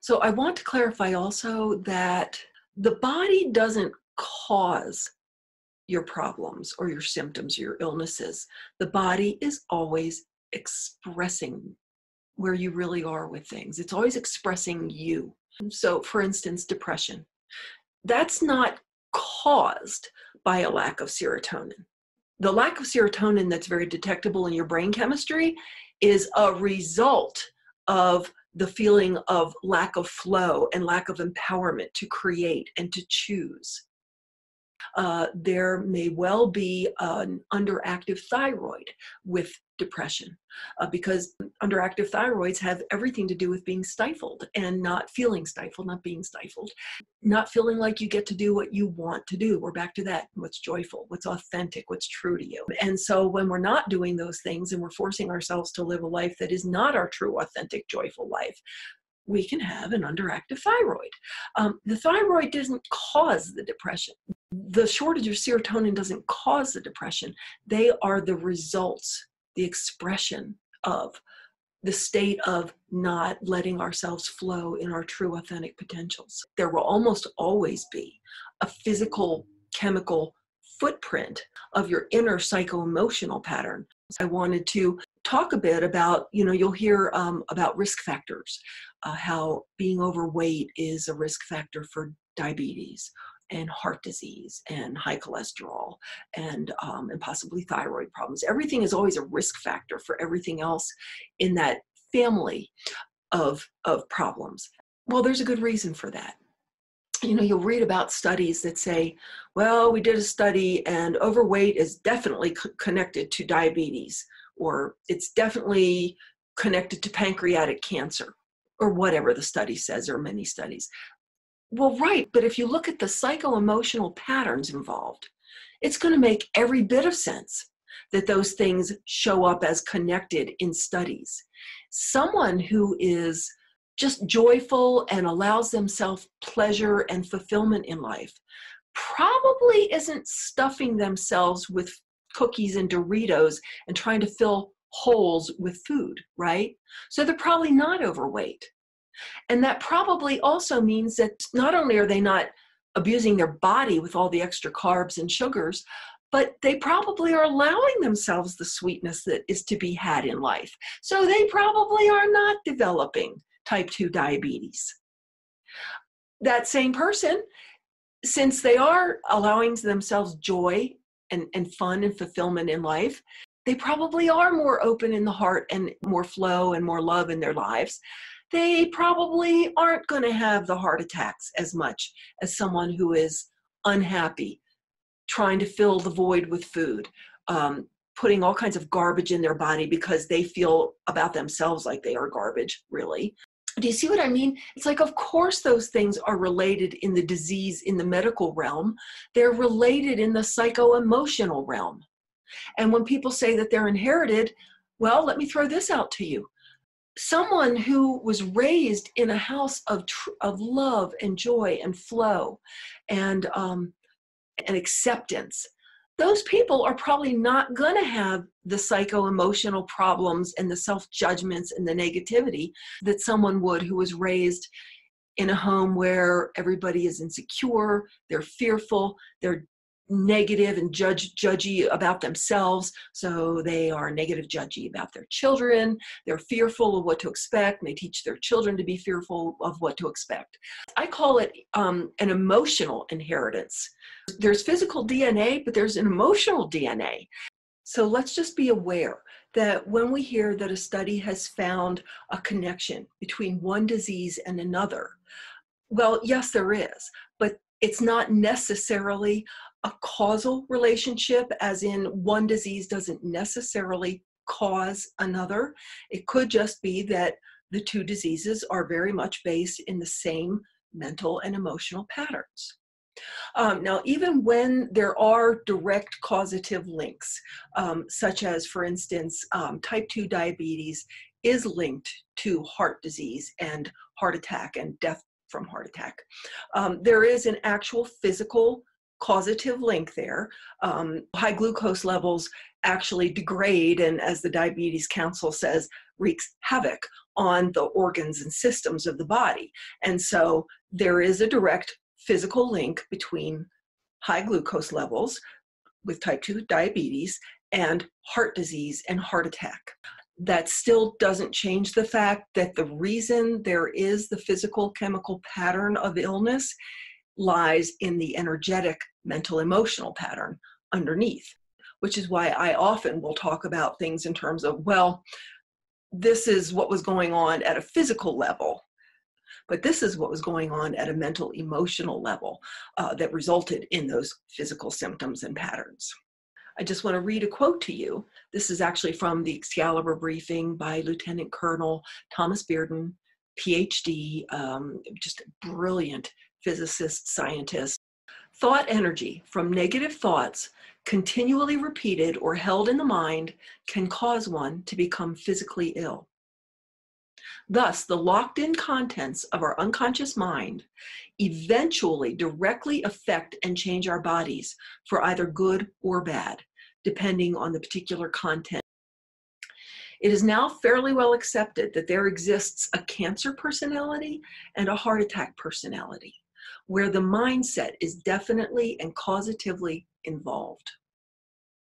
So I want to clarify also that the body doesn't cause your problems or your symptoms or your illnesses. The body is always expressing where you really are with things. It's always expressing you. So for instance, depression. That's not caused by a lack of serotonin. The lack of serotonin that's very detectable in your brain chemistry is a result of the feeling of lack of flow and lack of empowerment to create and to choose. There may well be an underactive thyroid with depression because underactive thyroids have everything to do with being stifled and not feeling stifled, not being stifled, not feeling like you get to do what you want to do. We're back to that. What's joyful, what's authentic, what's true to you. And so when we're not doing those things and we're forcing ourselves to live a life that is not our true, authentic, joyful life, we can have an underactive thyroid. The thyroid doesn't cause the depression. The shortage of serotonin doesn't cause the depression. They are the results, the expression of the state of not letting ourselves flow in our true authentic potentials. There will almost always be a physical, chemical footprint of your inner psycho-emotional pattern. I wanted to talk a bit about, you'll hear about risk factors, how being overweight is a risk factor for diabetes and heart disease and high cholesterol and possibly thyroid problems. Everything is always a risk factor for everything else in that family of problems. Well, there's a good reason for that. You'll read about studies that say, well, we did a study and overweight is definitely connected to diabetes, or it's definitely connected to pancreatic cancer, or whatever the study says, or many studies. Well, right, but if you look at the psycho-emotional patterns involved, it's going to make every bit of sense that those things show up as connected in studies. Someone who is just joyful and allows themselves pleasure and fulfillment in life probably isn't stuffing themselves with cookies and Doritos and trying to fill holes with food, right? So they're probably not overweight. And that probably also means that not only are they not abusing their body with all the extra carbs and sugars, but they probably are allowing themselves the sweetness that is to be had in life. So they probably are not developing type 2 diabetes. That same person, since they are allowing themselves joy and fun and fulfillment in life, they probably are more open in the heart and more flow and more love in their lives. They probably aren't going to have the heart attacks as much as someone who is unhappy, trying to fill the void with food, putting all kinds of garbage in their body because they feel about themselves like they are garbage, really. Do you see what I mean? It's like, of course, those things are related in the disease, in the medical realm. They're related in the psycho-emotional realm. And when people say that they're inherited, well, let me throw this out to you. Someone who was raised in a house of love and joy and flow and acceptance, those people are probably not going to have the psycho-emotional problems and the self-judgments and the negativity that someone would who was raised in a home where everybody is insecure, they're fearful, they're negative and judgy about themselves, so they are negative judgy about their children. They're fearful of what to expect, and they teach their children to be fearful of what to expect. I call it an emotional inheritance. There's physical DNA, but there's an emotional DNA. So let's just be aware that when we hear that a study has found a connection between one disease and another, well, yes, there is, but it's not necessarily a causal relationship, as in one disease doesn't necessarily cause another. It could just be that the two diseases are very much based in the same mental and emotional patterns. Now, even when there are direct causative links, such as, for instance, type 2 diabetes is linked to heart disease and heart attack and death from heart attack. There is an actual physical causative link there. High glucose levels actually degrade, and as the Diabetes Council says, wreaks havoc on the organs and systems of the body. And so there is a direct physical link between high glucose levels with type 2 diabetes and heart disease and heart attack. That still doesn't change the fact that the reason there is the physical chemical pattern of illness lies in the energetic mental emotional pattern underneath, which is why I often will talk about things in terms of, well, this is what was going on at a physical level, but this is what was going on at a mental emotional level that resulted in those physical symptoms and patterns. I just want to read a quote to you. This is actually from the Excalibur briefing by Lieutenant Colonel Thomas Bearden, PhD, just a brilliant physicist, scientist. Thought energy from negative thoughts continually repeated or held in the mind can cause one to become physically ill. Thus, the locked-in contents of our unconscious mind eventually directly affect and change our bodies for either good or bad, depending on the particular content. It is now fairly well accepted that there exists a cancer personality and a heart attack personality, where the mindset is definitely and causatively involved.